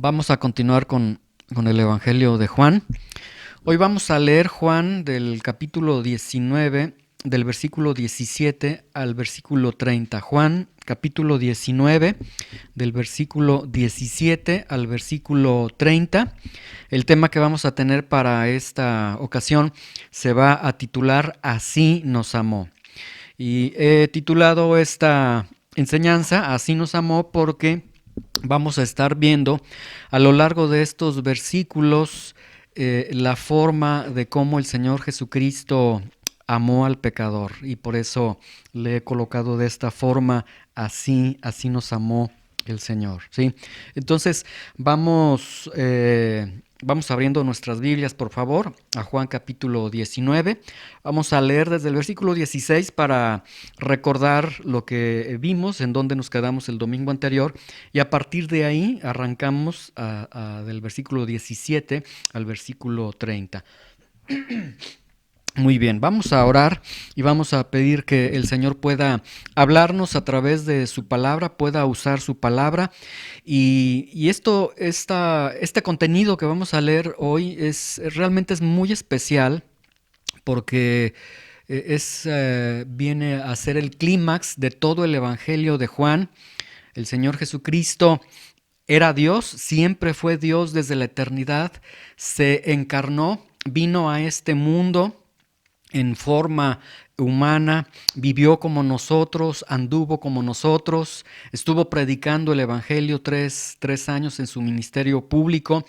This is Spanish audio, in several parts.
Vamos a continuar con el Evangelio de Juan. Hoy vamos a leer Juan del capítulo 19, del versículo 17 al versículo 30. Juan, capítulo 19, del versículo 17 al versículo 30. El tema que vamos a tener para esta ocasión se va a titular Así nos amó. Y he titulado esta enseñanza Así nos amó porque vamos a estar viendo a lo largo de estos versículos la forma de cómo el Señor Jesucristo amó al pecador, y por eso le he colocado de esta forma: así nos amó el Señor, ¿sí? Entonces vamos abriendo nuestras Biblias, por favor, a Juan capítulo 19. Vamos a leer desde el versículo 16 para recordar lo que vimos, en donde nos quedamos el domingo anterior, y a partir de ahí arrancamos del versículo 17 al versículo 30. Muy bien, vamos a orar y vamos a pedir que el Señor pueda hablarnos a través de su palabra, pueda usar su palabra. Y este contenido que vamos a leer hoy realmente es muy especial porque viene a ser el clímax de todo el Evangelio de Juan. El Señor Jesucristo era Dios, siempre fue Dios desde la eternidad, se encarnó, vino a este mundo en forma humana, vivió como nosotros, anduvo como nosotros, estuvo predicando el Evangelio tres años en su ministerio público,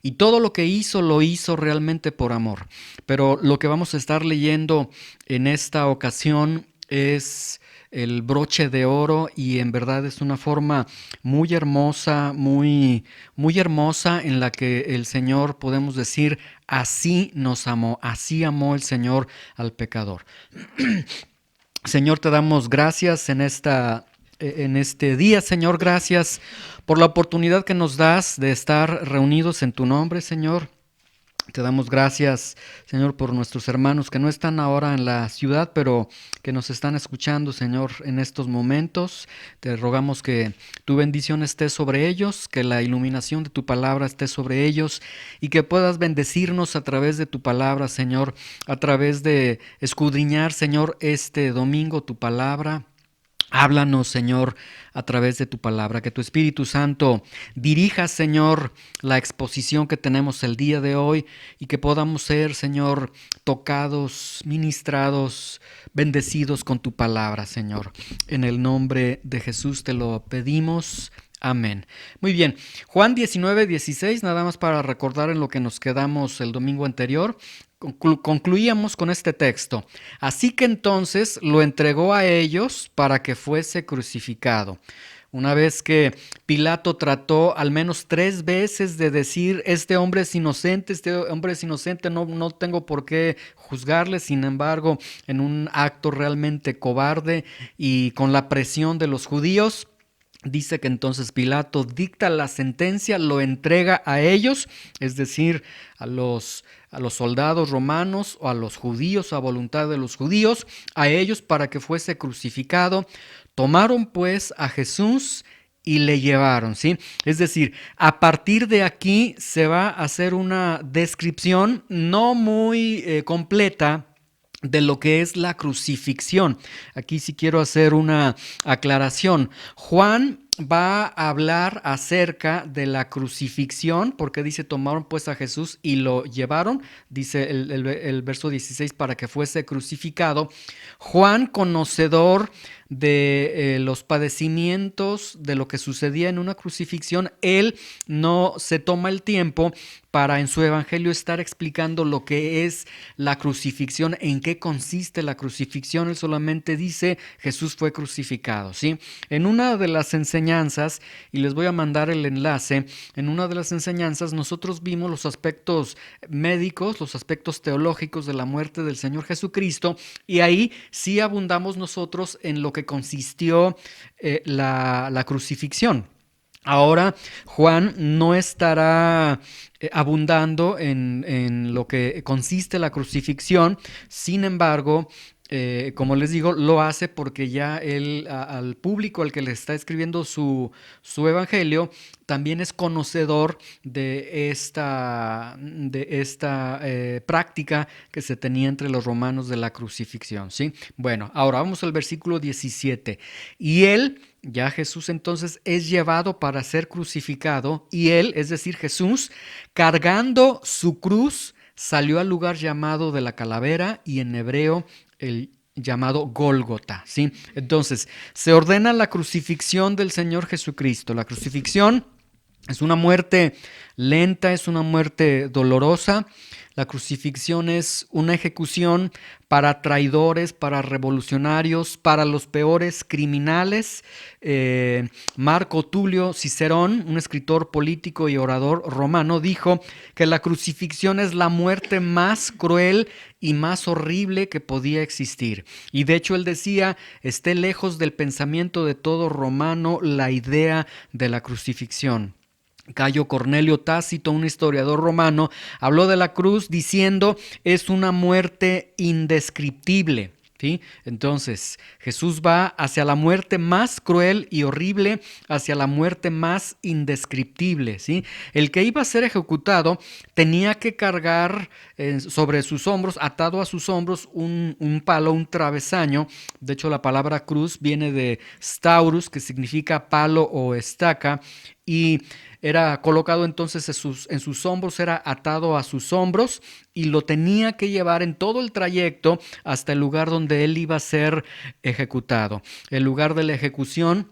y todo lo que hizo lo hizo realmente por amor. Pero lo que vamos a estar leyendo en esta ocasión es el broche de oro, y en verdad es una forma muy hermosa, muy hermosa, en la que el Señor, podemos decir, así nos amó, así amó el Señor al pecador. Señor, te damos gracias en este día, Señor. Gracias por la oportunidad que nos das de estar reunidos en tu nombre, Señor. Te damos gracias, Señor, por nuestros hermanos que no están ahora en la ciudad, pero que nos están escuchando, Señor, en estos momentos. Te rogamos que tu bendición esté sobre ellos, que la iluminación de tu palabra esté sobre ellos, y que puedas bendecirnos a través de tu palabra, Señor, a través de escudriñar, Señor, este domingo tu palabra. Háblanos, Señor, a través de tu palabra, que tu Espíritu Santo dirija, Señor, la exposición que tenemos el día de hoy, y que podamos ser, Señor, tocados, ministrados, bendecidos con tu palabra, Señor. En el nombre de Jesús te lo pedimos. Amén. Muy bien, Juan 19:16, nada más para recordar en lo que nos quedamos el domingo anterior. Concluíamos con este texto: así que entonces lo entregó a ellos para que fuese crucificado. Una vez que Pilato trató al menos 3 veces de decir: este hombre es inocente, no tengo por qué juzgarle. Sin embargo, en un acto realmente cobarde y con la presión de los judíos, dice que entonces Pilato dicta la sentencia, lo entrega a ellos, es decir, a los soldados romanos o a los judíos, a voluntad de los judíos, a ellos para que fuese crucificado. Tomaron pues a Jesús y le llevaron, ¿sí? Es decir, a partir de aquí se va a hacer una descripción no muy completa de lo que es la crucifixión. Aquí sí quiero hacer una aclaración. Juan va a hablar acerca de la crucifixión, porque dice: tomaron pues a Jesús y lo llevaron, dice el verso 16, para que fuese crucificado. Juan, conocedor de los padecimientos, de lo que sucedía en una crucifixión, él no se toma el tiempo para en su evangelio estar explicando lo que es la crucifixión, en qué consiste la crucifixión. Él solamente dice: Jesús fue crucificado, ¿sí? En una de las enseñanzas, y les voy a mandar el enlace, en una de las enseñanzas nosotros vimos los aspectos médicos, los aspectos teológicos de la muerte del Señor Jesucristo, y ahí sí abundamos nosotros en lo que consistió la crucifixión. Ahora Juan no estará abundando en lo que consiste la crucifixión. Sin embargo, como les digo, lo hace porque ya él, al público al que le está escribiendo su evangelio, también es conocedor de esta práctica que se tenía entre los romanos de la crucifixión, ¿sí? Bueno, ahora vamos al versículo 17. Y él, ya Jesús entonces, es llevado para ser crucificado, y él, es decir, Jesús, cargando su cruz, salió al lugar llamado de la calavera, y en hebreo el llamado Gólgota, ¿sí? Entonces, se ordena la crucifixión del Señor Jesucristo. La crucifixión es una muerte lenta, es una muerte dolorosa. La crucifixión es una ejecución para traidores, para revolucionarios, para los peores criminales. Marco Tulio Cicerón, un escritor político y orador romano, dijo que la crucifixión es la muerte más cruel y más horrible que podía existir. Y de hecho él decía, esté lejos del pensamiento de todo romano la idea de la crucifixión. Cayo Cornelio Tácito, un historiador romano, habló de la cruz diciendo es una muerte indescriptible. ¿Sí? Entonces, Jesús va hacia la muerte más cruel y horrible, hacia la muerte más indescriptible. ¿Sí? El que iba a ser ejecutado tenía que cargar sobre sus hombros, atado a sus hombros, un palo, un travesaño. De hecho, la palabra cruz viene de staurus, que significa palo o estaca, y era colocado entonces en sus hombros, era atado a sus hombros y lo tenía que llevar en todo el trayecto hasta el lugar donde él iba a ser ejecutado. El lugar de la ejecución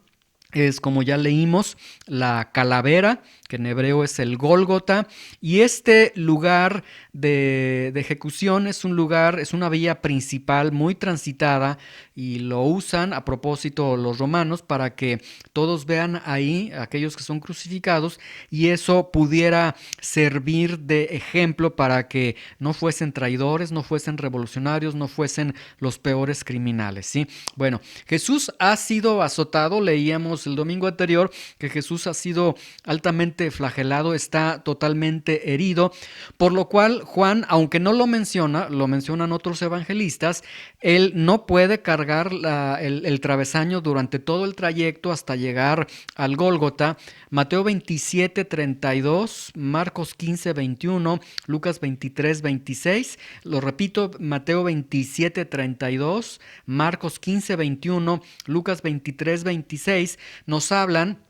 es, como ya leímos, la calavera, que en hebreo es el Gólgota, y este lugar de ejecución es un lugar, es una vía principal muy transitada, y lo usan a propósito los romanos para que todos vean ahí, aquellos que son crucificados, y eso pudiera servir de ejemplo para que no fuesen traidores, no fuesen revolucionarios, no fuesen los peores criminales, ¿sí? Bueno, Jesús ha sido azotado, leíamos el domingo anterior que Jesús ha sido altamente flagelado, está totalmente herido, por lo cual Juan, aunque no lo menciona, lo mencionan otros evangelistas, él no puede cargar el travesaño durante todo el trayecto hasta llegar al Gólgota. Mateo 27, 32, Marcos 15, 21, Lucas 23, 26, lo repito, Mateo 27, 32, Marcos 15, 21, Lucas 23, 26, nos hablan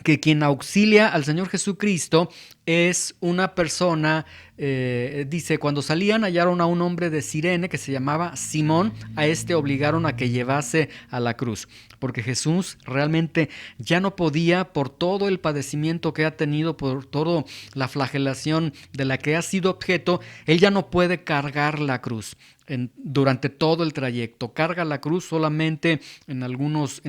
que quien auxilia al Señor Jesucristo es una persona, dice, cuando salían hallaron a un hombre de Cirene que se llamaba Simón, a este obligaron a que llevase a la cruz, porque Jesús realmente ya no podía, por todo el padecimiento que ha tenido, por toda la flagelación de la que ha sido objeto, él ya no puede cargar la cruz. Durante todo el trayecto. Carga la cruz solamente en algunos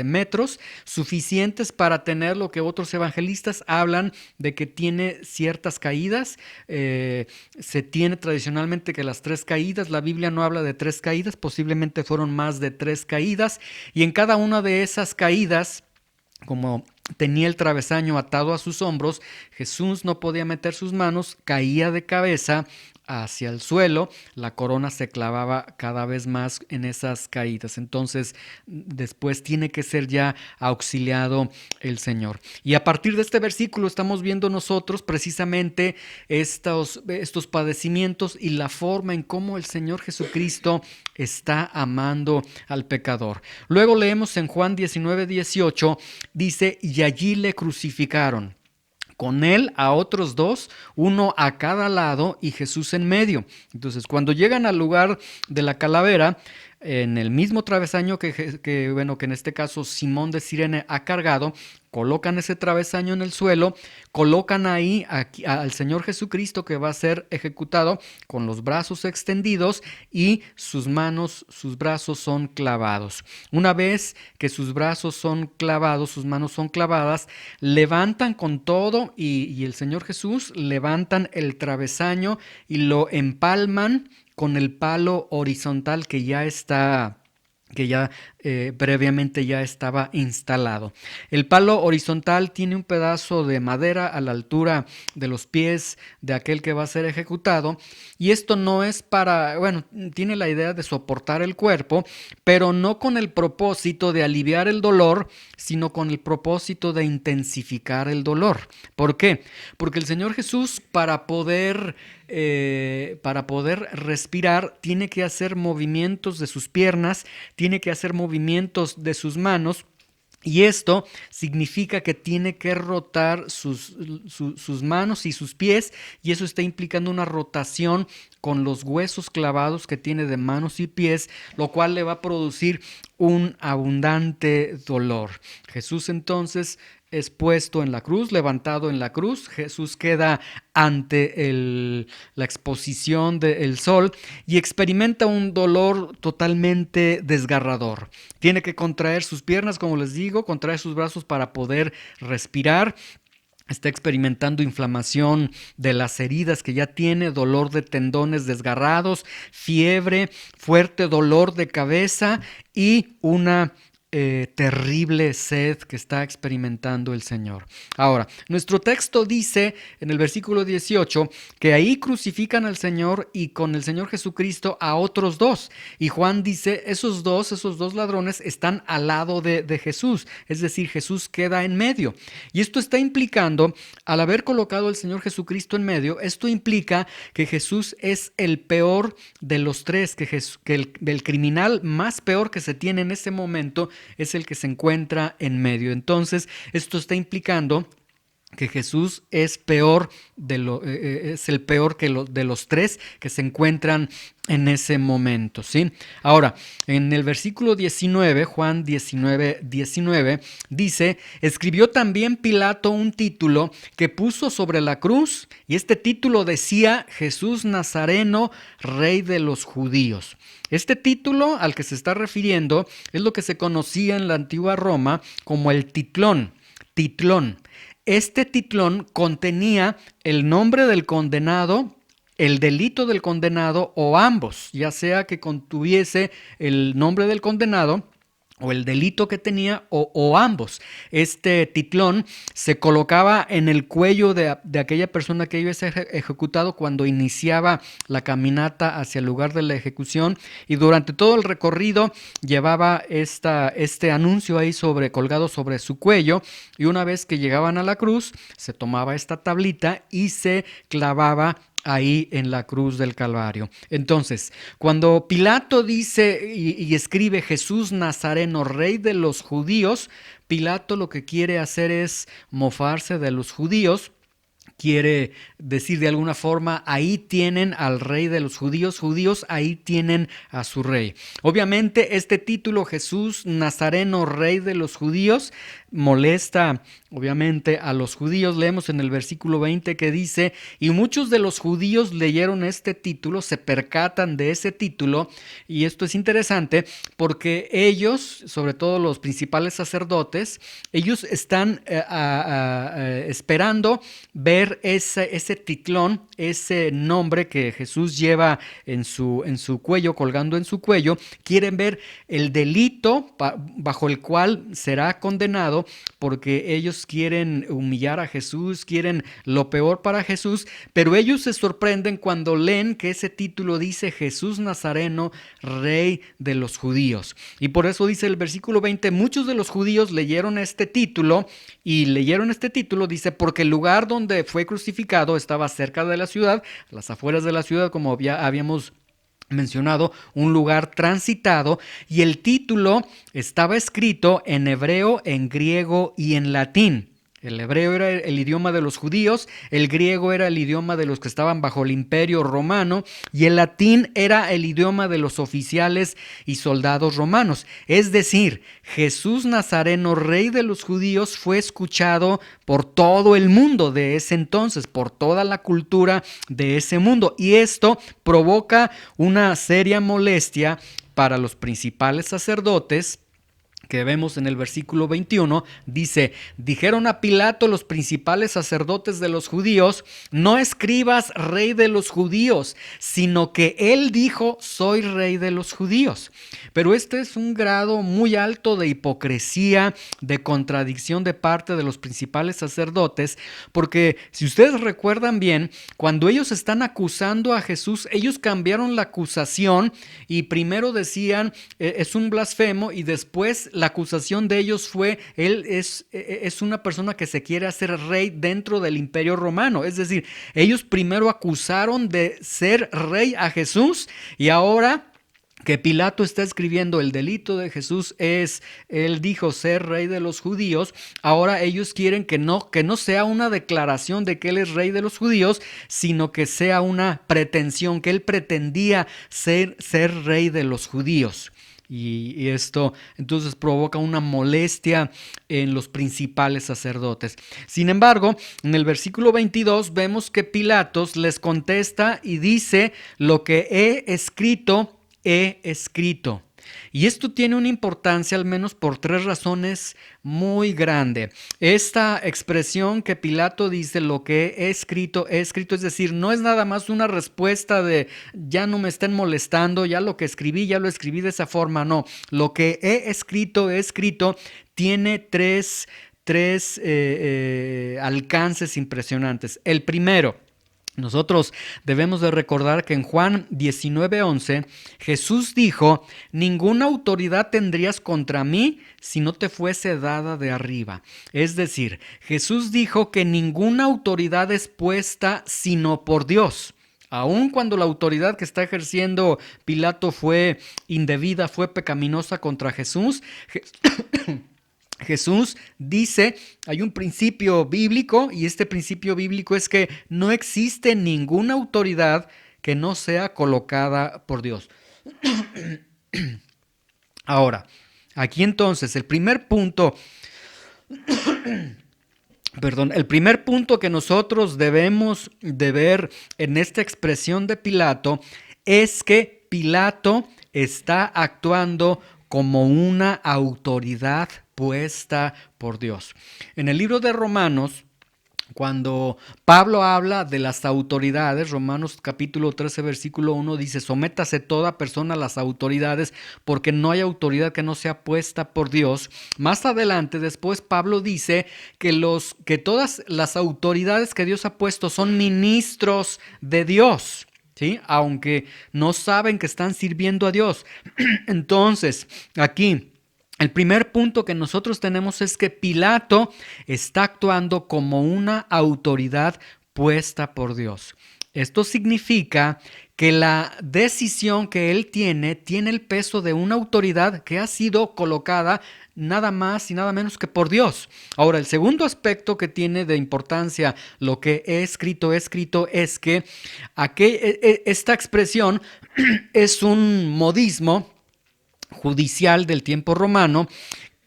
metros, suficientes para tener lo que otros evangelistas hablan de que tiene ciertas caídas. Se tiene tradicionalmente que las 3 caídas, la Biblia no habla de 3 caídas, posiblemente fueron más de 3 caídas, y en cada una de esas caídas, como tenía el travesaño atado a sus hombros, Jesús no podía meter sus manos, caía de cabeza hacia el suelo, la corona se clavaba cada vez más en esas caídas. Entonces, después tiene que ser ya auxiliado el Señor. Y a partir de este versículo estamos viendo nosotros precisamente estos padecimientos y la forma en cómo el Señor Jesucristo está amando al pecador. Luego leemos en Juan 19, 18, dice, y allí le crucificaron. Con él a otros 2, uno a cada lado y Jesús en medio. Entonces, cuando llegan al lugar de la calavera, en el mismo travesaño que en este caso Simón de Cirene ha cargado, colocan ese travesaño en el suelo, colocan ahí al Señor Jesucristo que va a ser ejecutado con los brazos extendidos y sus manos, sus brazos son clavados. Una vez que sus brazos son clavados, sus manos son clavadas, levantan con todo y el Señor Jesús levantan el travesaño y lo empalman con el palo horizontal que ya previamente ya estaba instalado. El palo horizontal tiene un pedazo de madera a la altura de los pies de aquel que va a ser ejecutado, y esto no es para, bueno, tiene la idea de soportar el cuerpo, pero no con el propósito de aliviar el dolor, sino con el propósito de intensificar el dolor. ¿Por qué? Porque el Señor Jesús, para poder respirar, tiene que hacer movimientos de sus piernas, tiene que hacer movimientos de sus manos. Y esto significa que tiene que rotar sus manos y sus pies, y eso está implicando una rotación con los huesos clavados que tiene de manos y pies, lo cual le va a producir un abundante dolor. Jesús entonces es puesto en la cruz, levantado en la cruz. Jesús queda ante la exposición del sol y experimenta un dolor totalmente desgarrador. Tiene que contraer sus piernas, como les digo, contraer sus brazos para poder respirar. Está experimentando inflamación de las heridas que ya tiene, dolor de tendones desgarrados, fiebre, fuerte dolor de cabeza y una terrible sed que está experimentando el Señor. Ahora, nuestro texto dice en el versículo 18 que ahí crucifican al Señor y con el Señor Jesucristo a otros dos. Y Juan dice, esos dos ladrones están al lado de Jesús, es decir, Jesús queda en medio. Y esto está implicando, al haber colocado al Señor Jesucristo en medio, esto implica que Jesús es el peor de los tres, que el criminal más peor que se tiene en ese momento es el que se encuentra en medio. Entonces, esto está implicando que Jesús es peor es el peor de los tres que se encuentran en ese momento, ¿sí? Ahora, en el versículo 19, Juan 19, dice, escribió también Pilato un título que puso sobre la cruz, y este título decía, Jesús Nazareno, Rey de los Judíos. Este título al que se está refiriendo es lo que se conocía en la antigua Roma como el titlón. Este titlón contenía el nombre del condenado, el delito del condenado o ambos, ya sea que contuviese el nombre del condenado o el delito que tenía o ambos. Este titlón se colocaba en el cuello de aquella persona que iba a ser ejecutado cuando iniciaba la caminata hacia el lugar de la ejecución, y durante todo el recorrido llevaba este anuncio ahí colgado sobre su cuello, y una vez que llegaban a la cruz se tomaba esta tablita y se clavaba ahí en la cruz del Calvario. Entonces, cuando Pilato dice y escribe Jesús Nazareno, Rey de los Judíos, Pilato lo que quiere hacer es mofarse de los judíos. Quiere decir de alguna forma, ahí tienen al rey de los judíos, ahí tienen a su rey. Obviamente este título, Jesús Nazareno, Rey de los Judíos, molesta obviamente a los judíos. Leemos en el versículo 20 que dice, y muchos de los judíos leyeron este título, se percatan de ese título, y esto es interesante porque ellos, sobre todo los principales sacerdotes, ellos están esperando ver ese titlón, ese nombre que Jesús lleva en su cuello, colgando en su cuello. Quieren ver el delito bajo el cual será condenado, porque ellos quieren humillar a Jesús, quieren lo peor para Jesús, pero ellos se sorprenden cuando leen que ese título dice Jesús Nazareno, Rey de los Judíos. Y por eso dice el versículo 20, muchos de los judíos leyeron este título, dice, porque el lugar donde fue crucificado estaba cerca de la ciudad, a las afueras de la ciudad, como ya habíamos mencionado, un lugar transitado, y el título estaba escrito en hebreo, en griego y en latín. El hebreo era el idioma de los judíos, el griego era el idioma de los que estaban bajo el imperio romano, y el latín era el idioma de los oficiales y soldados romanos. Es decir, Jesús Nazareno, Rey de los Judíos, fue escuchado por todo el mundo de ese entonces, por toda la cultura de ese mundo, y esto provoca una seria molestia para los principales sacerdotes, que vemos en el versículo 21, dice: dijeron a Pilato los principales sacerdotes de los judíos: no escribas rey de los judíos, sino que él dijo: soy rey de los judíos. Pero este es un grado muy alto de hipocresía, de contradicción de parte de los principales sacerdotes, porque si ustedes recuerdan bien, cuando ellos están acusando a Jesús, ellos cambiaron la acusación y primero decían es un blasfemo, y después la acusación de ellos fue: él es una persona que se quiere hacer rey dentro del Imperio Romano. Es decir, ellos primero acusaron de ser rey a Jesús, y ahora que Pilato está escribiendo el delito de Jesús es, él dijo ser rey de los judíos, ahora ellos quieren que no sea una declaración de que él es rey de los judíos, sino que sea una pretensión, que él pretendía ser rey de los judíos. Y esto entonces provoca una molestia en los principales sacerdotes. Sin embargo, en el versículo 22 vemos que Pilatos les contesta y dice: lo que he escrito, he escrito. Y esto tiene una importancia al menos por tres razones muy grande. Esta expresión que Pilato dice: lo que he escrito, es decir, no es nada más una respuesta de ya no me estén molestando, ya lo que escribí, ya lo escribí de esa forma. No, lo que he escrito, tiene tres alcances impresionantes. El primero: nosotros debemos de recordar que en Juan 19:11 Jesús dijo: ninguna autoridad tendrías contra mí si no te fuese dada de arriba. Es decir, Jesús dijo que ninguna autoridad es puesta sino por Dios. Aun cuando la autoridad que está ejerciendo Pilato fue indebida, fue pecaminosa contra Jesús, Jesús dice, hay un principio bíblico, y este principio bíblico es que no existe ninguna autoridad que no sea colocada por Dios. Ahora, aquí entonces el primer punto que nosotros debemos de ver en esta expresión de Pilato es que Pilato está actuando como una autoridad puesta por Dios. En el libro de Romanos, cuando Pablo habla de las autoridades, Romanos capítulo 13, versículo 1 dice: sométase toda persona a las autoridades, porque no hay autoridad que no sea puesta por Dios. Más adelante, después, Pablo dice que todas las autoridades que Dios ha puesto son ministros de Dios, ¿sí? Aunque no saben que están sirviendo a Dios. Entonces, aquí el primer punto que nosotros tenemos es que Pilato está actuando como una autoridad puesta por Dios. Esto significa que la decisión que él tiene el peso de una autoridad que ha sido colocada nada más y nada menos que por Dios. Ahora, el segundo aspecto que tiene de importancia lo que he escrito, es que esta expresión es un modismo judicial del tiempo romano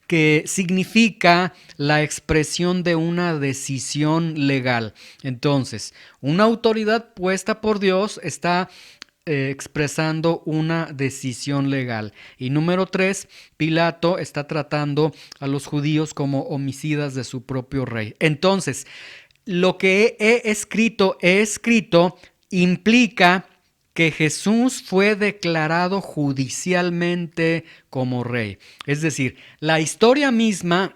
que significa la expresión de una decisión legal. Entonces, una autoridad puesta por Dios está expresando una decisión legal. Y número 3, Pilato está tratando a los judíos como homicidas de su propio rey. Entonces, lo que he escrito implica que Jesús fue declarado judicialmente como rey. Es decir, la historia misma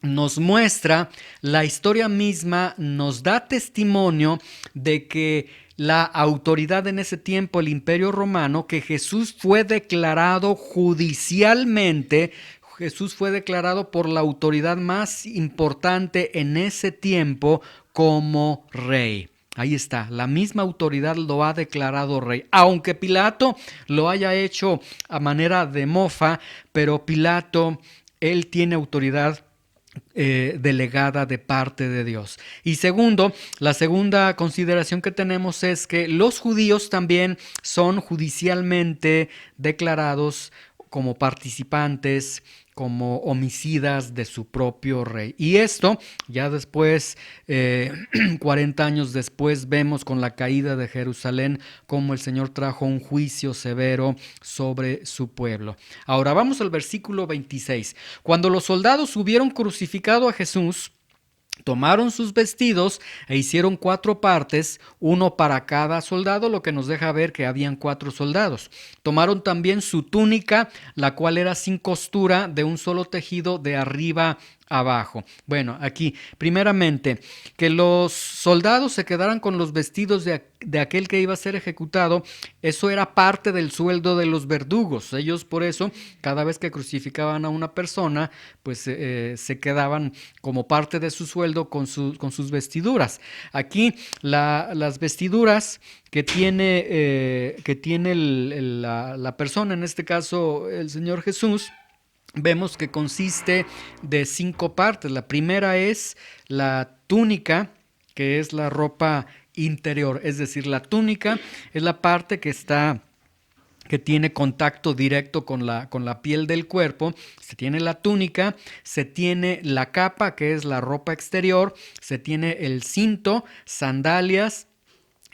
nos muestra, la historia misma nos da testimonio de que la autoridad en ese tiempo, el Imperio Romano, que Jesús fue declarado judicialmente. Jesús fue declarado por la autoridad más importante en ese tiempo como rey. Ahí está, la misma autoridad lo ha declarado rey, aunque Pilato lo haya hecho a manera de mofa, pero Pilato, él tiene autoridad delegada de parte de Dios. Y segundo, la segunda consideración que tenemos es que los judíos también son judicialmente declarados como participantes como homicidas de su propio rey. Y esto ya después, 40 años después, vemos con la caída de Jerusalén cómo el Señor trajo un juicio severo sobre su pueblo. Ahora vamos al versículo 26. Cuando los soldados hubieron crucificado a Jesús, tomaron sus vestidos e hicieron 4 partes, uno para cada soldado, lo que nos deja ver que habían 4 soldados. Tomaron también su túnica, la cual era sin costura, de un solo tejido de arriba abajo. Bueno, aquí, primeramente, que los soldados se quedaran con los vestidos de aquel que iba a ser ejecutado, eso era parte del sueldo de los verdugos. Ellos por eso, cada vez que crucificaban a una persona, pues se quedaban como parte de su sueldo con sus vestiduras. Aquí las vestiduras que tiene la persona, en este caso el Señor Jesús, vemos que consiste de 5 partes. La primera es la túnica, que es la ropa interior, es decir, la túnica es la parte que tiene contacto directo con la piel del cuerpo. Se tiene la túnica, se tiene la capa, que es la ropa exterior, se tiene el cinto, sandalias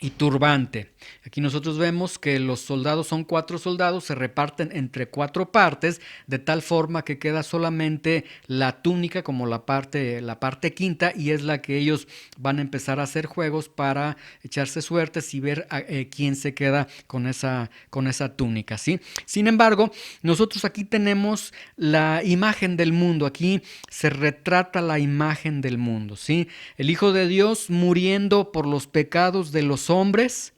y turbante. Aquí nosotros vemos que los soldados son 4 soldados, se reparten entre 4 partes, de tal forma que queda solamente la túnica como la parte quinta, y es la que ellos van a empezar a hacer juegos para echarse suertes y ver quién se queda con esa túnica, ¿sí? Sin embargo, nosotros aquí tenemos la imagen del mundo, aquí se retrata la imagen del mundo, ¿sí? El Hijo de Dios muriendo por los pecados de los hombres,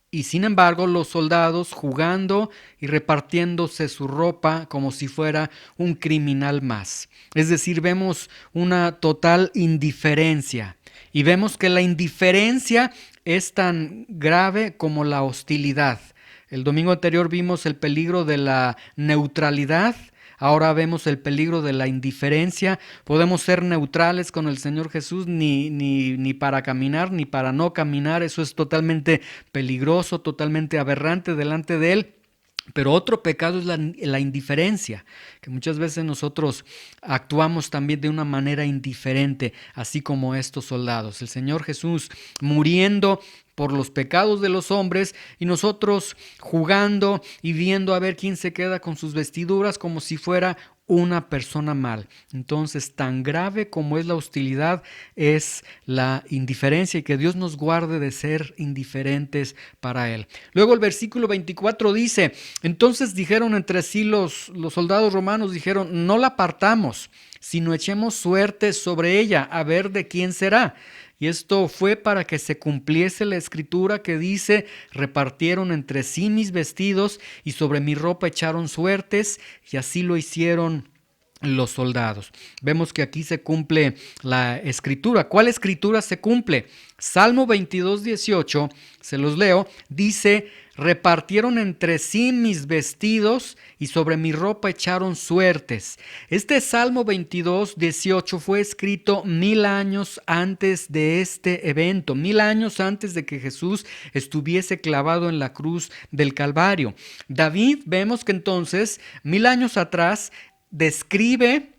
y sin embargo los soldados jugando y repartiéndose su ropa como si fuera un criminal más. Es decir, vemos una total indiferencia, y vemos que la indiferencia es tan grave como la hostilidad. El domingo anterior vimos el peligro de la neutralidad. Ahora vemos el peligro de la indiferencia. Podemos ser neutrales con el Señor Jesús, ni para caminar, ni para no caminar. Eso es totalmente peligroso, totalmente aberrante delante de Él. Pero otro pecado es la indiferencia, que muchas veces nosotros actuamos también de una manera indiferente, así como estos soldados. El Señor Jesús muriendo por los pecados de los hombres, y nosotros jugando y viendo a ver quién se queda con sus vestiduras como si fuera una persona mal. Entonces, tan grave como es la hostilidad es la indiferencia, y que Dios nos guarde de ser indiferentes para Él. Luego el versículo 24 dice: entonces dijeron entre sí los soldados romanos, dijeron: no la partamos, sino echemos suerte sobre ella, a ver de quién será. Y esto fue para que se cumpliese la escritura que dice: repartieron entre sí mis vestidos, y sobre mi ropa echaron suertes, y así lo hicieron los soldados. Vemos que aquí se cumple la escritura. ¿Cuál escritura se cumple? Salmo 22:18, se los leo, dice: repartieron entre sí mis vestidos, y sobre mi ropa echaron suertes. Este Salmo 22:18 fue escrito 1000 años antes de este evento, 1000 años antes de que Jesús estuviese clavado en la cruz del Calvario. David, vemos que entonces, 1000 años atrás, describe,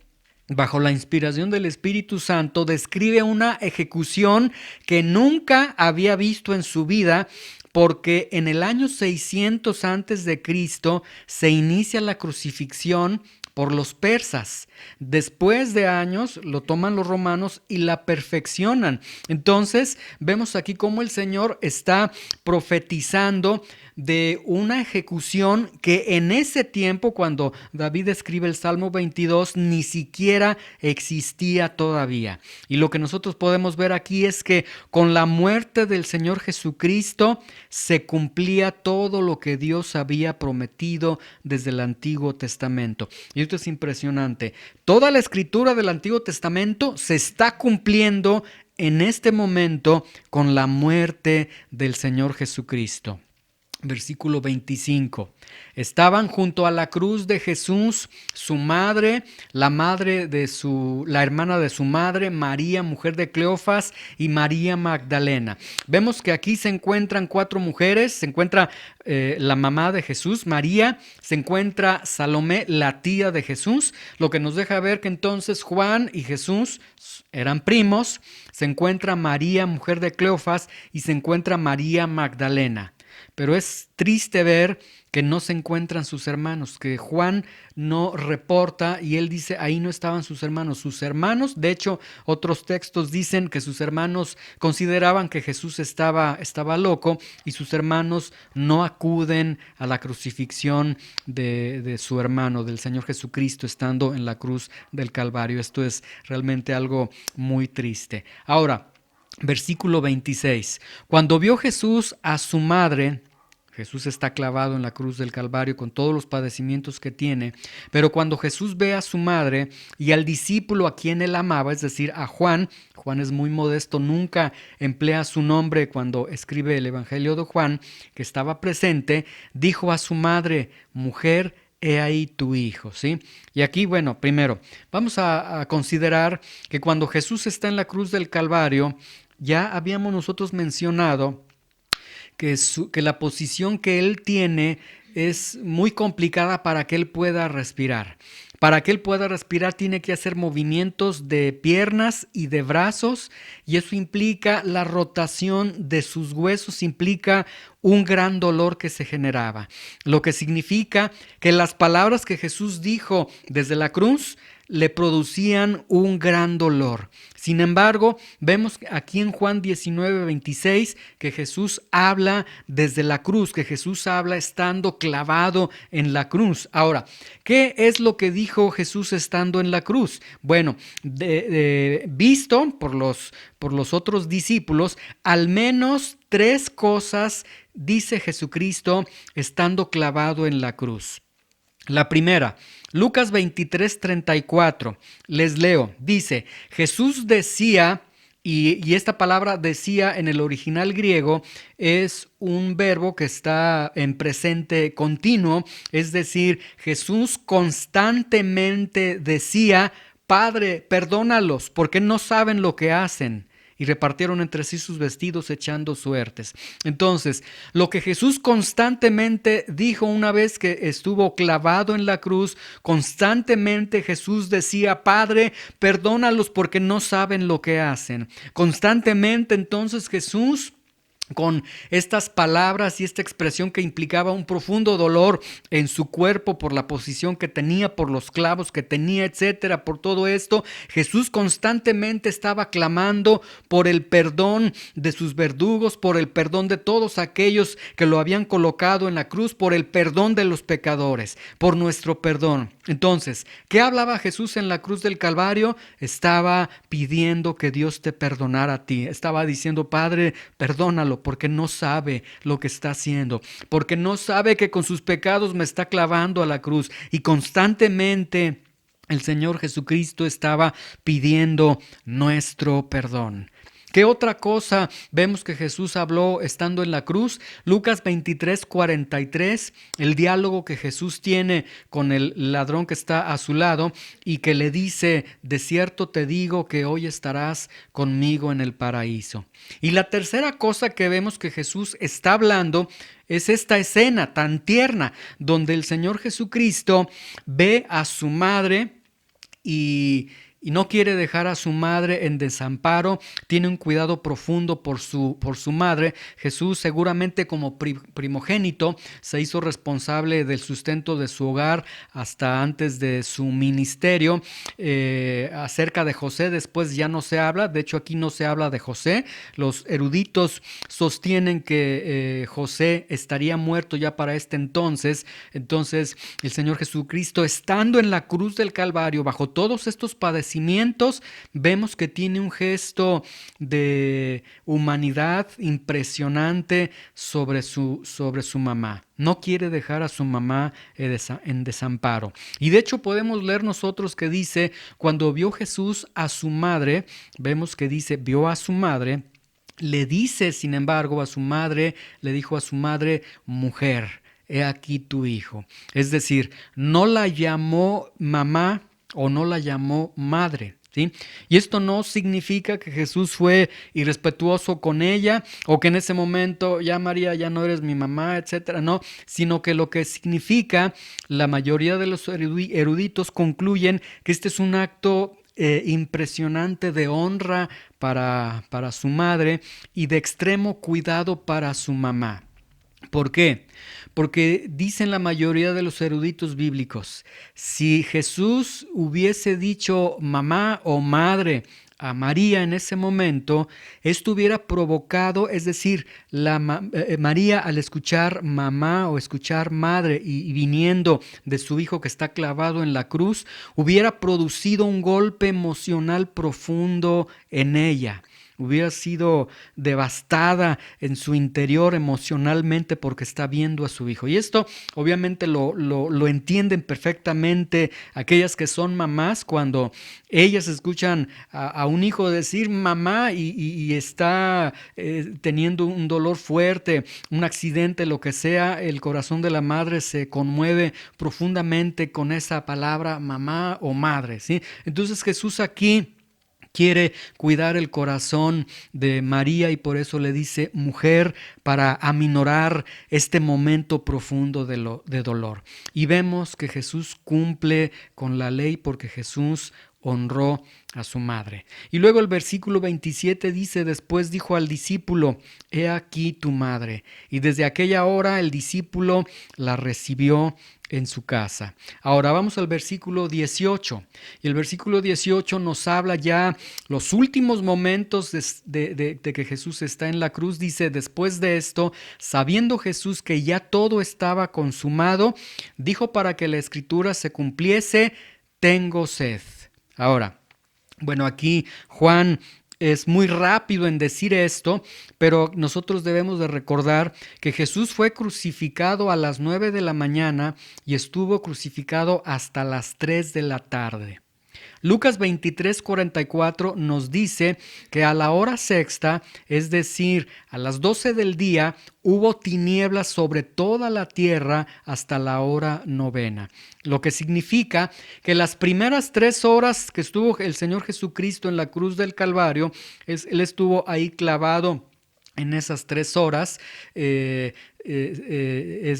bajo la inspiración del Espíritu Santo, describe una ejecución que nunca había visto en su vida, porque en el año 600 antes de Cristo se inicia la crucifixión por los persas. Después de años lo toman los romanos y la perfeccionan. Entonces vemos aquí cómo el Señor está profetizando de una ejecución que en ese tiempo, cuando David escribe el Salmo 22, ni siquiera existía todavía. Y lo que nosotros podemos ver aquí es que con la muerte del Señor Jesucristo se cumplía todo lo que Dios había prometido desde el Antiguo Testamento. Y esto es impresionante. Toda la escritura del Antiguo Testamento se está cumpliendo en este momento con la muerte del Señor Jesucristo. Versículo 25. Estaban junto a la cruz de Jesús, su madre, la hermana de su madre, María, mujer de Cleofas, y María Magdalena. Vemos que aquí se encuentran 4 mujeres. Se encuentra la mamá de Jesús, María. Se encuentra Salomé, la tía de Jesús. Lo que nos deja ver que entonces Juan y Jesús eran primos. Se encuentra María, mujer de Cleofas, y se encuentra María Magdalena. Pero es triste ver que no se encuentran sus hermanos, que Juan no reporta y él dice, ahí no estaban sus hermanos. Sus hermanos, de hecho, otros textos dicen que sus hermanos consideraban que Jesús estaba loco y sus hermanos no acuden a la crucifixión de su hermano, del Señor Jesucristo, estando en la cruz del Calvario. Esto es realmente algo muy triste. Ahora, versículo 26. Cuando vio Jesús a su madre, Jesús está clavado en la cruz del Calvario con todos los padecimientos que tiene, pero cuando Jesús ve a su madre y al discípulo a quien él amaba, es decir, a Juan, Juan es muy modesto, nunca emplea su nombre cuando escribe el Evangelio de Juan, que estaba presente, dijo a su madre, mujer, he ahí tu hijo, ¿sí? Y aquí, bueno, primero, vamos a considerar que cuando Jesús está en la cruz del Calvario, ya habíamos nosotros mencionado que la posición que él tiene es muy complicada para que él pueda respirar. Para que él pueda respirar tiene que hacer movimientos de piernas y de brazos y eso implica la rotación de sus huesos, implica un gran dolor que se generaba. Lo que significa que las palabras que Jesús dijo desde la cruz le producían un gran dolor. Sin embargo, vemos aquí en Juan 19:26 que Jesús habla desde la cruz, que Jesús habla estando clavado en la cruz. Ahora, ¿qué es lo que dijo Jesús estando en la cruz? Bueno, visto por los otros discípulos, al menos 3 cosas dice Jesucristo estando clavado en la cruz. La primera, Lucas 23:34, les leo, dice, Jesús decía, y esta palabra decía en el original griego es un verbo que está en presente continuo, es decir, Jesús constantemente decía, Padre, perdónalos, porque no saben lo que hacen. Y repartieron entre sí sus vestidos echando suertes. Entonces, lo que Jesús constantemente dijo una vez que estuvo clavado en la cruz, constantemente Jesús decía, Padre, perdónalos porque no saben lo que hacen. Constantemente entonces Jesús, con estas palabras y esta expresión que implicaba un profundo dolor en su cuerpo por la posición que tenía, por los clavos que tenía, etcétera, por todo esto, Jesús constantemente estaba clamando por el perdón de sus verdugos, por el perdón de todos aquellos que lo habían colocado en la cruz, por el perdón de los pecadores, por nuestro perdón. Entonces, ¿qué hablaba Jesús en la cruz del Calvario? Estaba pidiendo que Dios te perdonara a ti. Estaba diciendo, Padre, perdónalo porque no sabe lo que está haciendo, porque no sabe que con sus pecados me está clavando a la cruz. Y constantemente el Señor Jesucristo estaba pidiendo nuestro perdón. ¿Qué otra cosa vemos que Jesús habló estando en la cruz? Lucas 23:43, el diálogo que Jesús tiene con el ladrón que está a su lado y que le dice, de cierto te digo que hoy estarás conmigo en el paraíso. Y la tercera cosa que vemos que Jesús está hablando es esta escena tan tierna donde el Señor Jesucristo ve a su madre y no quiere dejar a su madre en desamparo, tiene un cuidado profundo por su madre. Jesús seguramente como primogénito se hizo responsable del sustento de su hogar hasta antes de su ministerio. Acerca de José después ya no se habla, de hecho aquí no se habla de José. Los eruditos sostienen que José estaría muerto ya para este entonces. Entonces el Señor Jesucristo, estando en la cruz del Calvario bajo todos estos padecimientos, vemos que tiene un gesto de humanidad impresionante sobre su mamá. No quiere dejar a su mamá en desamparo. Y de hecho podemos leer nosotros que dice, cuando vio Jesús a su madre, vemos que dice, vio a su madre, le dice, sin embargo, a su madre, le dijo a su madre, mujer, he aquí tu hijo. Es decir, no la llamó mamá o no la llamó madre. ¿Sí? Y esto no significa que Jesús fue irrespetuoso con ella o que en ese momento ya María ya no eres mi mamá, etcétera, no, sino que lo que significa, la mayoría de los eruditos concluyen que este es un acto impresionante de honra para su madre y de extremo cuidado para su mamá. ¿Por qué? Porque dicen la mayoría de los eruditos bíblicos, si Jesús hubiese dicho mamá o madre a María en ese momento, esto hubiera provocado, es decir, María al escuchar mamá o escuchar madre y viniendo de su hijo que está clavado en la cruz, hubiera producido un golpe emocional profundo en ella. Hubiera sido devastada en su interior emocionalmente porque está viendo a su hijo. Y esto obviamente lo entienden perfectamente aquellas que son mamás cuando ellas escuchan a un hijo decir mamá y está teniendo un dolor fuerte, un accidente, lo que sea, el corazón de la madre se conmueve profundamente con esa palabra mamá o madre, ¿sí? Entonces Jesús aquí quiere cuidar el corazón de María y por eso le dice mujer para aminorar este momento profundo de dolor. Y vemos que Jesús cumple con la ley porque Jesús honró a su madre. Y luego el versículo 27 dice, después dijo al discípulo, he aquí tu madre. Y desde aquella hora el discípulo la recibió en su casa. Ahora vamos al versículo 18. Y el versículo 18 nos habla ya los últimos momentos de que Jesús está en la cruz. Dice, después de esto, sabiendo Jesús que ya todo estaba consumado, dijo para que la escritura se cumpliese, tengo sed. Ahora, bueno, aquí Juan es muy rápido en decir esto, pero nosotros debemos de recordar que Jesús fue crucificado a las 9 de la mañana y estuvo crucificado hasta las 3 de la tarde. Lucas 23:44 nos dice que a la hora sexta, es decir, a las 12 del día, hubo tinieblas sobre toda la tierra hasta la hora novena. Lo que significa que las primeras 3 horas que estuvo el Señor Jesucristo en la cruz del Calvario, Él estuvo ahí clavado. En esas 3 horas es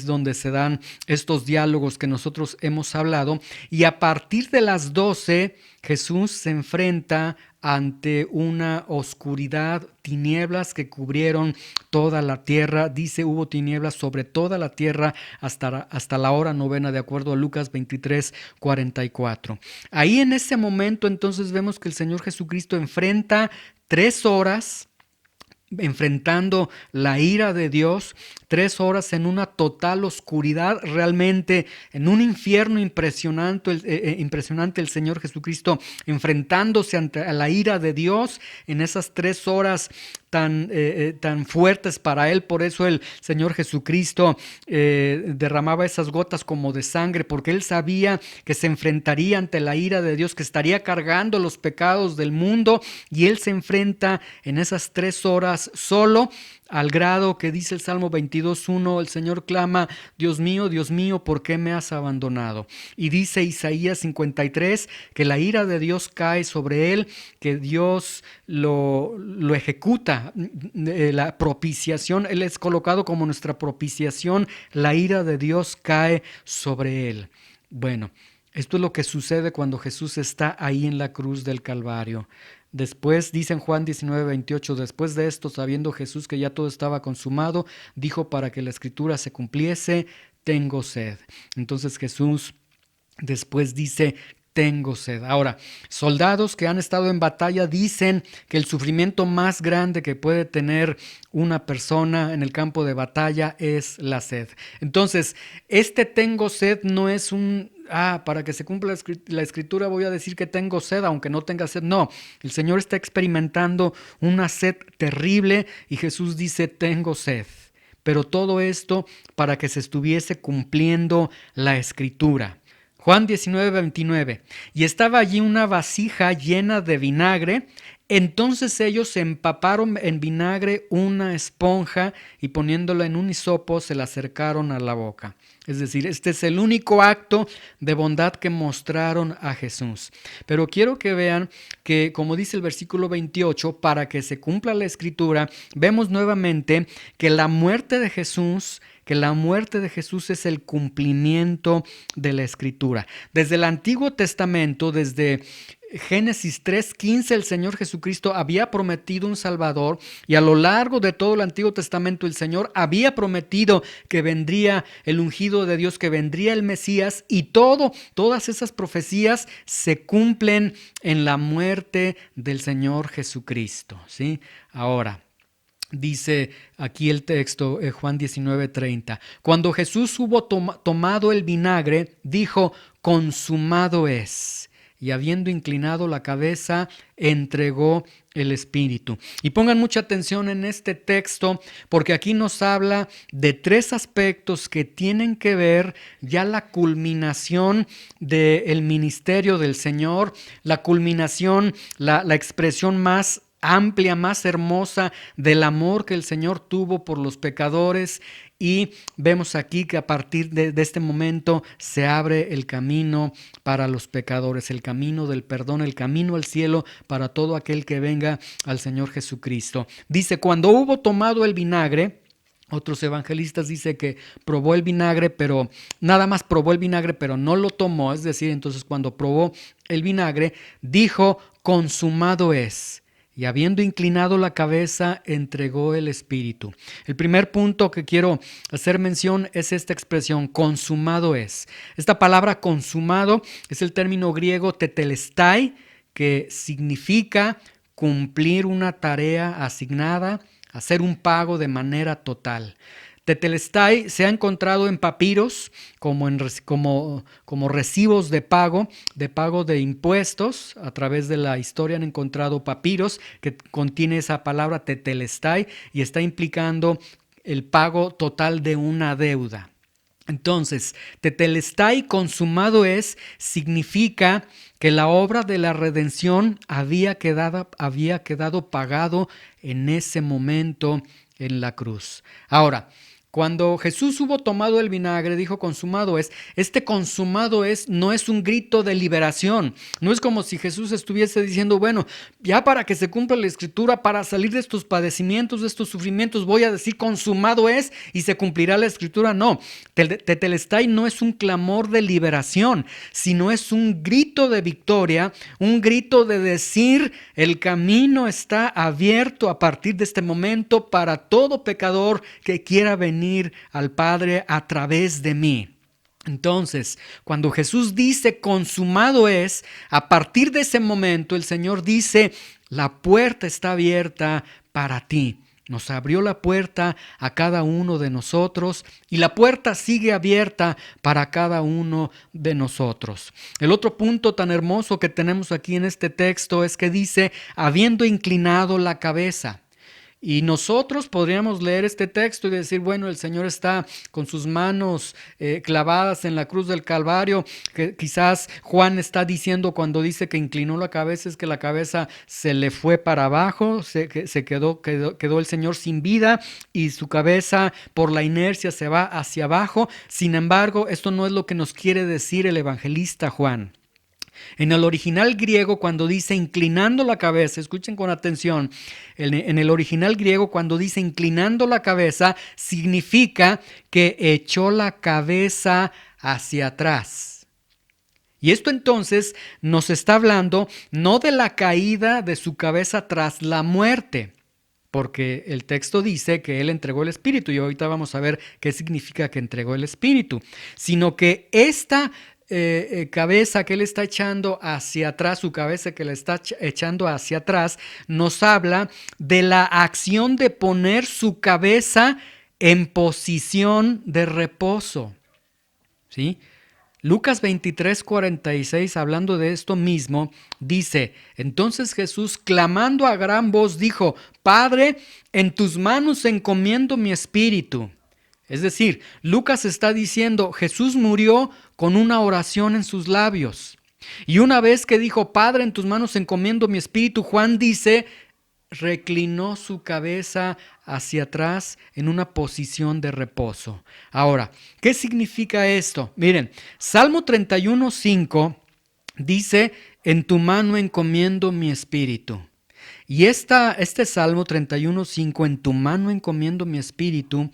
donde se dan estos diálogos que nosotros hemos hablado. Y a partir de las 12, Jesús se enfrenta ante una oscuridad, tinieblas que cubrieron toda la tierra. Dice, hubo tinieblas sobre toda la tierra hasta la hora novena, de acuerdo a Lucas 23:44. Ahí en ese momento entonces vemos que el Señor Jesucristo enfrenta 3 horas enfrentando la ira de Dios, 3 horas en una total oscuridad, realmente en un infierno impresionante, impresionante el Señor Jesucristo enfrentándose ante la ira de Dios en esas 3 horas tan fuertes para él. Por eso el Señor Jesucristo derramaba esas gotas como de sangre, porque él sabía que se enfrentaría ante la ira de Dios, que estaría cargando los pecados del mundo, y él se enfrenta en esas 3 horas solo, al grado que dice el Salmo 22:1, el Señor clama, Dios mío, ¿por qué me has abandonado? Y dice Isaías 53 que la ira de Dios cae sobre él, que Dios lo ejecuta, la propiciación, él es colocado como nuestra propiciación, la ira de Dios cae sobre él. Bueno, esto es lo que sucede cuando Jesús está ahí en la cruz del Calvario. Después, dice en Juan 19:28, después de esto, sabiendo Jesús que ya todo estaba consumado, dijo para que la escritura se cumpliese, tengo sed. Entonces Jesús después dice, tengo sed. Ahora, soldados que han estado en batalla dicen que el sufrimiento más grande que puede tener una persona en el campo de batalla es la sed. Entonces, este tengo sed no es para que se cumpla la escritura voy a decir que tengo sed, aunque no tenga sed. No, el Señor está experimentando una sed terrible y Jesús dice, tengo sed. Pero todo esto para que se estuviese cumpliendo la escritura. Juan 19:29, y estaba allí una vasija llena de vinagre, Entonces ellos se empaparon en vinagre una esponja y poniéndola en un hisopo se la acercaron a la boca. Es decir, este es el único acto de bondad que mostraron a Jesús. Pero quiero que vean que, como dice el versículo 28, para que se cumpla la escritura, vemos nuevamente que la muerte de Jesús es el cumplimiento de la escritura. Desde el Antiguo Testamento, desde Génesis 3:15, el Señor Jesucristo había prometido un Salvador, y a lo largo de todo el Antiguo Testamento el Señor había prometido que vendría el ungido de Dios, que vendría el Mesías, y todas esas profecías se cumplen en la muerte del Señor Jesucristo, ¿sí? Ahora, dice aquí el texto, Juan 19:30, cuando Jesús hubo tomado el vinagre, dijo: consumado es. Y habiendo inclinado la cabeza, entregó el Espíritu. Y pongan mucha atención en este texto, porque aquí nos habla de tres aspectos que tienen que ver ya la culminación del ministerio del Señor, la culminación, la expresión más amplia, más hermosa del amor que el Señor tuvo por los pecadores. Y vemos aquí que a partir de este momento se abre el camino para los pecadores, el camino del perdón, el camino al cielo para todo aquel que venga al Señor Jesucristo. Dice, cuando hubo tomado el vinagre, otros evangelistas dicen que probó el vinagre, pero nada más probó el vinagre, pero no lo tomó. Es decir, entonces cuando probó el vinagre, dijo: consumado es. Y habiendo inclinado la cabeza, entregó el Espíritu. El primer punto que quiero hacer mención es esta expresión: consumado es. Esta palabra consumado es el término griego tetelestai, que significa cumplir una tarea asignada, hacer un pago de manera total. Tetelestai se ha encontrado en papiros como recibos de pago de impuestos. A través de la historia han encontrado papiros que contiene esa palabra tetelestai y está implicando el pago total de una deuda. Entonces, tetelestai, consumado es, significa que la obra de la redención había quedado pagado en ese momento en la cruz. Ahora, cuando Jesús hubo tomado el vinagre, dijo: consumado es. Este consumado es no es un grito de liberación. No es como si Jesús estuviese diciendo: bueno, ya para que se cumpla la escritura, para salir de estos padecimientos, de estos sufrimientos, voy a decir consumado es y se cumplirá la escritura. No, tetelestai no es un clamor de liberación, sino es un grito de victoria, un grito de decir: el camino está abierto a partir de este momento para todo pecador que quiera venir al Padre a través de mí. Entonces, cuando Jesús dice consumado es, a partir de ese momento el Señor dice: la puerta está abierta para ti. Nos abrió la puerta a cada uno de nosotros y la puerta sigue abierta para cada uno de nosotros. El otro punto tan hermoso que tenemos aquí en este texto es que dice: habiendo inclinado la cabeza. Y nosotros podríamos leer este texto y decir: bueno, el Señor está con sus manos clavadas en la cruz del Calvario, que quizás Juan está diciendo cuando dice que inclinó la cabeza, es que la cabeza se le fue para abajo, quedó el Señor sin vida y su cabeza por la inercia se va hacia abajo. Sin embargo, esto no es lo que nos quiere decir el evangelista Juan. En el original griego, cuando dice inclinando la cabeza, escuchen con atención, en el original griego cuando dice inclinando la cabeza, significa que echó la cabeza hacia atrás. Y esto entonces nos está hablando no de la caída de su cabeza tras la muerte, porque el texto dice que Él entregó el Espíritu, y ahorita vamos a ver qué significa que entregó el Espíritu, sino que esta cabeza que Él está echando hacia atrás, su cabeza que le está echando hacia atrás, nos habla de la acción de poner su cabeza en posición de reposo. ¿Sí? Lucas 23:46, hablando de esto mismo, dice: entonces Jesús, clamando a gran voz, dijo: Padre, en tus manos encomiendo mi espíritu. Es decir, Lucas está diciendo: Jesús murió con una oración en sus labios. Y una vez que dijo, Padre, en tus manos encomiendo mi espíritu, Juan dice, reclinó su cabeza hacia atrás en una posición de reposo. Ahora, ¿qué significa esto? Miren, Salmo 31:5 dice, en tu mano encomiendo mi espíritu. Y este Salmo 31:5, en tu mano encomiendo mi espíritu,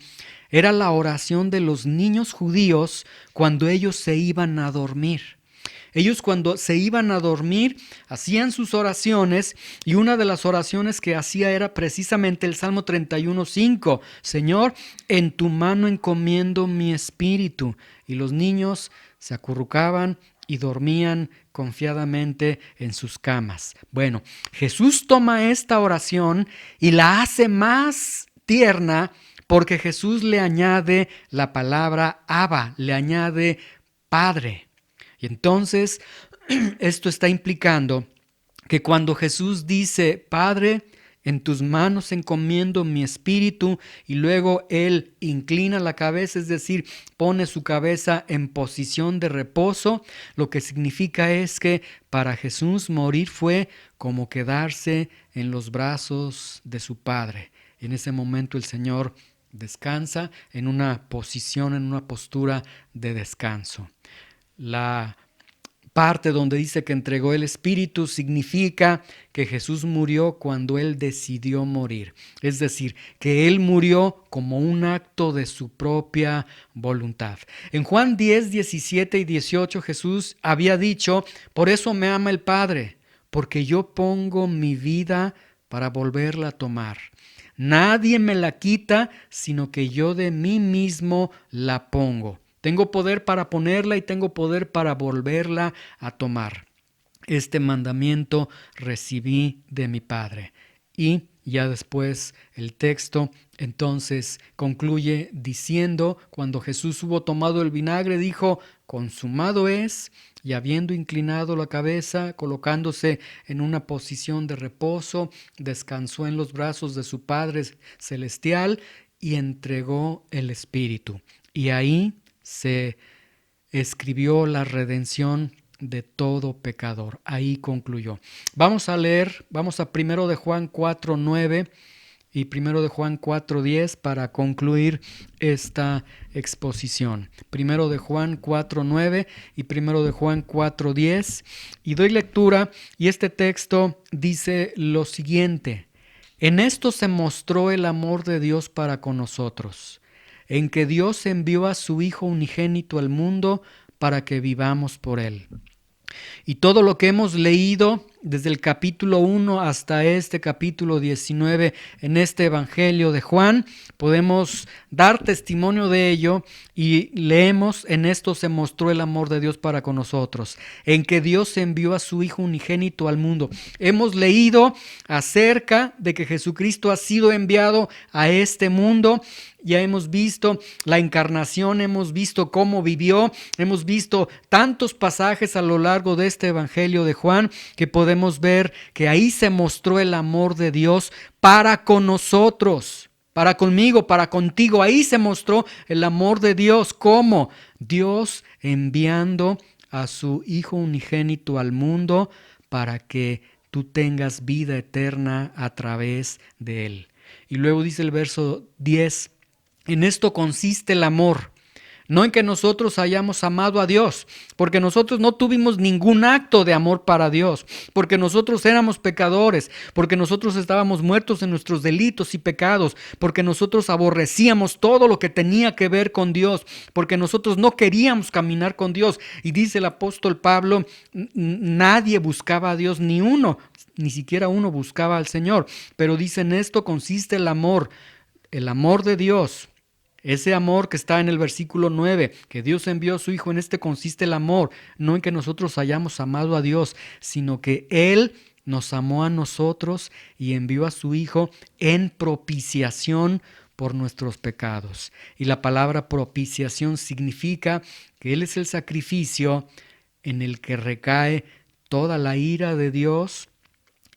era la oración de los niños judíos cuando ellos se iban a dormir. Ellos cuando se iban a dormir hacían sus oraciones y una de las oraciones que hacía era precisamente el Salmo 31:5. Señor, en tu mano encomiendo mi espíritu. Y los niños se acurrucaban y dormían confiadamente en sus camas. Bueno, Jesús toma esta oración y la hace más tierna porque Jesús le añade la palabra Abba, le añade Padre. Y entonces esto está implicando que cuando Jesús dice, Padre, en tus manos encomiendo mi espíritu, y luego Él inclina la cabeza, es decir, pone su cabeza en posición de reposo, lo que significa es que para Jesús morir fue como quedarse en los brazos de su Padre. Y en ese momento el Señor descansa en una posición, en una postura de descanso. La parte donde dice que entregó el Espíritu significa que Jesús murió cuando Él decidió morir. Es decir, que Él murió como un acto de su propia voluntad. En Juan 10, 17 y 18 Jesús había dicho, por eso me ama el Padre, porque yo pongo mi vida para volverla a tomar. Nadie me la quita, sino que yo de mí mismo la pongo. Tengo poder para ponerla y tengo poder para volverla a tomar. Este mandamiento recibí de mi Padre. Y ya después el texto entonces concluye diciendo, cuando Jesús hubo tomado el vinagre, dijo, consumado es, y habiendo inclinado la cabeza, colocándose en una posición de reposo, descansó en los brazos de su Padre celestial y entregó el Espíritu. Y ahí se escribió la redención de todo pecador. Ahí concluyó. Vamos a leer, vamos a 1 de Juan 4:9 y 1 de Juan 4:10 para concluir esta exposición. 1 de Juan 4:9 y 1 de Juan 4:10. Y doy lectura y este texto dice lo siguiente. En esto se mostró el amor de Dios para con nosotros, en que Dios envió a su Hijo unigénito al mundo para que vivamos por Él. Y todo lo que hemos leído desde el capítulo 1 hasta este capítulo 19 en este Evangelio de Juan, podemos dar testimonio de ello y leemos, en esto se mostró el amor de Dios para con nosotros, en que Dios envió a su Hijo unigénito al mundo. Hemos leído acerca de que Jesucristo ha sido enviado a este mundo. Ya hemos visto la encarnación, hemos visto cómo vivió, hemos visto tantos pasajes a lo largo de este Evangelio de Juan que podemos ver que ahí se mostró el amor de Dios para con nosotros, para conmigo, para contigo. Ahí se mostró el amor de Dios, como Dios enviando a su Hijo unigénito al mundo para que tú tengas vida eterna a través de Él. Y luego dice el verso 10, en esto consiste el amor, no en que nosotros hayamos amado a Dios, porque nosotros no tuvimos ningún acto de amor para Dios, porque nosotros éramos pecadores, porque nosotros estábamos muertos en nuestros delitos y pecados, porque nosotros aborrecíamos todo lo que tenía que ver con Dios, porque nosotros no queríamos caminar con Dios. Y dice el apóstol Pablo, nadie buscaba a Dios, ni uno, ni siquiera uno buscaba al Señor. Pero dice, en esto consiste el amor de Dios. Ese amor que está en el versículo 9, que Dios envió a su Hijo, en este consiste el amor, no en que nosotros hayamos amado a Dios, sino que Él nos amó a nosotros y envió a su Hijo en propiciación por nuestros pecados. Y la palabra propiciación significa que Él es el sacrificio en el que recae toda la ira de Dios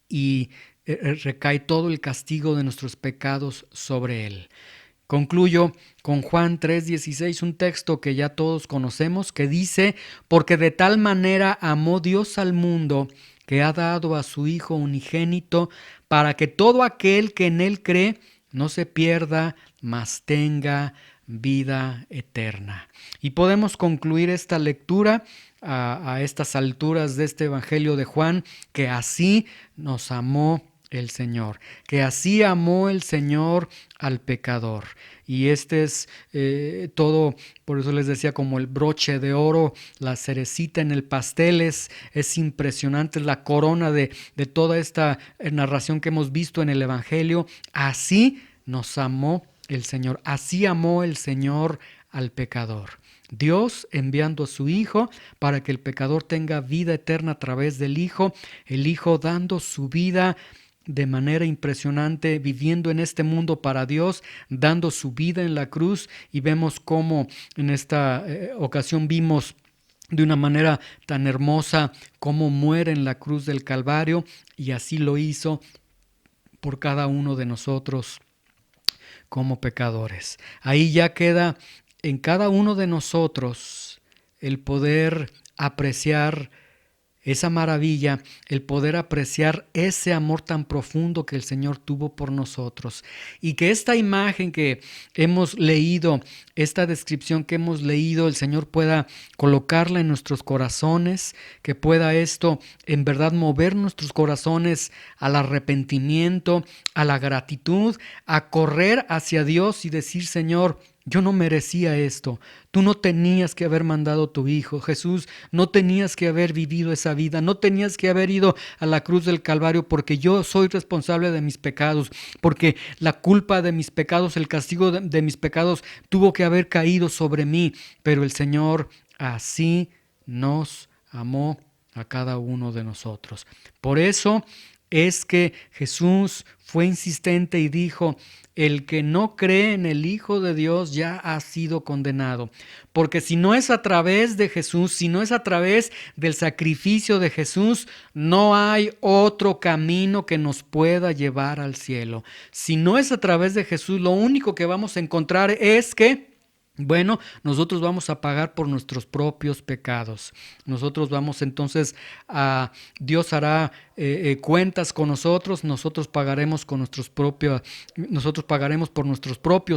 y recae todo el castigo de nuestros pecados sobre Él. Concluyo con Juan 3:16, un texto que ya todos conocemos, que dice: porque de tal manera amó Dios al mundo, que ha dado a su Hijo unigénito, para que todo aquel que en él cree no se pierda, mas tenga vida eterna. Y podemos concluir esta lectura a estas alturas de este Evangelio de Juan, que así nos amó el Señor, que así amó el Señor al pecador. Y este es todo, por eso les decía, como el broche de oro, la cerecita en el pastel. Es impresionante, la corona de toda esta narración que hemos visto en el Evangelio. Así nos amó el Señor, así amó el Señor al pecador. Dios enviando a su Hijo para que el pecador tenga vida eterna a través del Hijo, el Hijo dando su vida de manera impresionante, viviendo en este mundo para Dios, dando su vida en la cruz. Y vemos cómo en esta ocasión vimos de una manera tan hermosa cómo muere en la cruz del Calvario, y así lo hizo por cada uno de nosotros como pecadores. Ahí ya queda en cada uno de nosotros el poder apreciar esa maravilla, el poder apreciar ese amor tan profundo que el Señor tuvo por nosotros. Y que esta imagen que hemos leído, esta descripción que hemos leído, el Señor pueda colocarla en nuestros corazones, que pueda esto en verdad mover nuestros corazones al arrepentimiento, a la gratitud, a correr hacia Dios y decir: Señor, yo no merecía esto. Tú no tenías que haber mandado a tu Hijo. Jesús, no tenías que haber vivido esa vida. No tenías que haber ido a la cruz del Calvario, porque yo soy responsable de mis pecados, porque la culpa de mis pecados, el castigo de mis pecados tuvo que haber caído sobre mí. Pero el Señor así nos amó a cada uno de nosotros. Por eso es que Jesús fue insistente y dijo: el que no cree en el Hijo de Dios ya ha sido condenado. Porque si no es a través de Jesús, si no es a través del sacrificio de Jesús, no hay otro camino que nos pueda llevar al cielo. Si no es a través de Jesús, lo único que vamos a encontrar es que nosotros vamos a pagar por nuestros propios pecados. Nosotros vamos entonces a, Dios hará cuentas con nosotros. Nosotros pagaremos por nuestros propios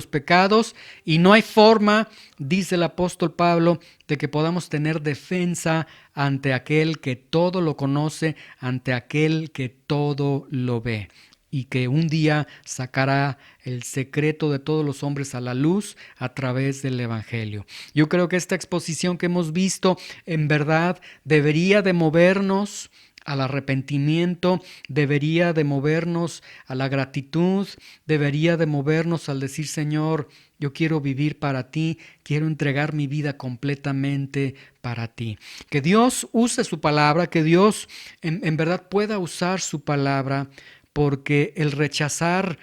pecados, y no hay forma, dice el apóstol Pablo, de que podamos tener defensa ante aquel que todo lo conoce, ante aquel que todo lo ve, y que un día sacará el secreto de todos los hombres a la luz a través del Evangelio. Yo creo que esta exposición que hemos visto en verdad debería de movernos al arrepentimiento, debería de movernos a la gratitud, debería de movernos al decir: Señor, yo quiero vivir para ti, quiero entregar mi vida completamente para ti. Que Dios use su palabra, que Dios en verdad pueda usar su palabra, porque el rechazar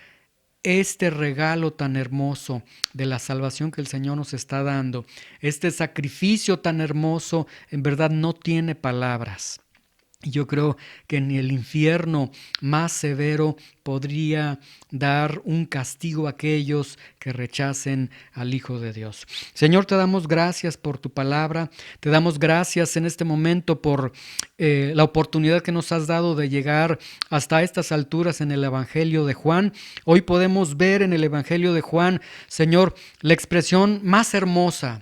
este regalo tan hermoso de la salvación que el Señor nos está dando, este sacrificio tan hermoso, en verdad no tiene palabras. Yo creo que ni el infierno más severo podría dar un castigo a aquellos que rechacen al Hijo de Dios. Señor, te damos gracias por tu palabra, te damos gracias en este momento por la oportunidad que nos has dado de llegar hasta estas alturas en el Evangelio de Juan. Hoy podemos ver en el Evangelio de Juan, Señor, la expresión más hermosa,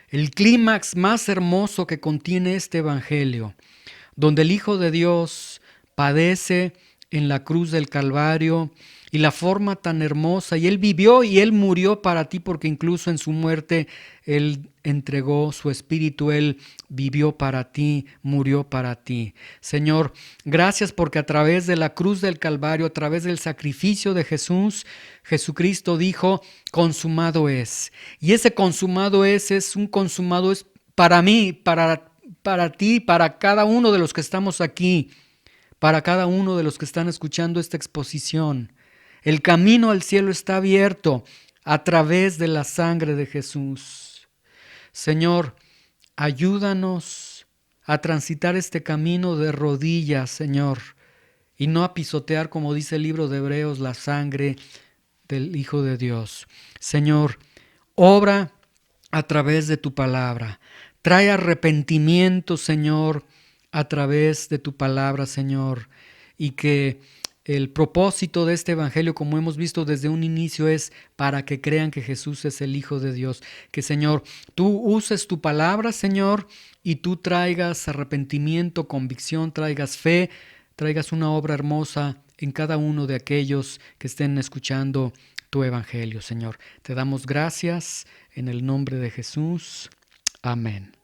el clímax más hermoso que contiene este Evangelio, donde el Hijo de Dios padece en la cruz del Calvario, y la forma tan hermosa, y Él vivió y Él murió para ti, porque incluso en su muerte Él entregó su espíritu, Él vivió para ti, murió para ti. Señor, gracias porque a través de la cruz del Calvario, a través del sacrificio de Jesús, Jesucristo dijo: consumado es. Y ese consumado es un consumado es para mí, para ti, para cada uno de los que estamos aquí, para cada uno de los que están escuchando esta exposición. El camino al cielo está abierto a través de la sangre de Jesús. Señor, ayúdanos a transitar este camino de rodillas, Señor, y no a pisotear, como dice el libro de Hebreos, la sangre del Hijo de Dios. Señor, obra a través de tu palabra. Trae arrepentimiento, Señor, a través de tu palabra, Señor. Y que el propósito de este evangelio, como hemos visto desde un inicio, es para que crean que Jesús es el Hijo de Dios. Que, Señor, tú uses tu palabra, Señor, y tú traigas arrepentimiento, convicción, traigas fe, traigas una obra hermosa en cada uno de aquellos que estén escuchando tu evangelio, Señor. Te damos gracias en el nombre de Jesús. Amén.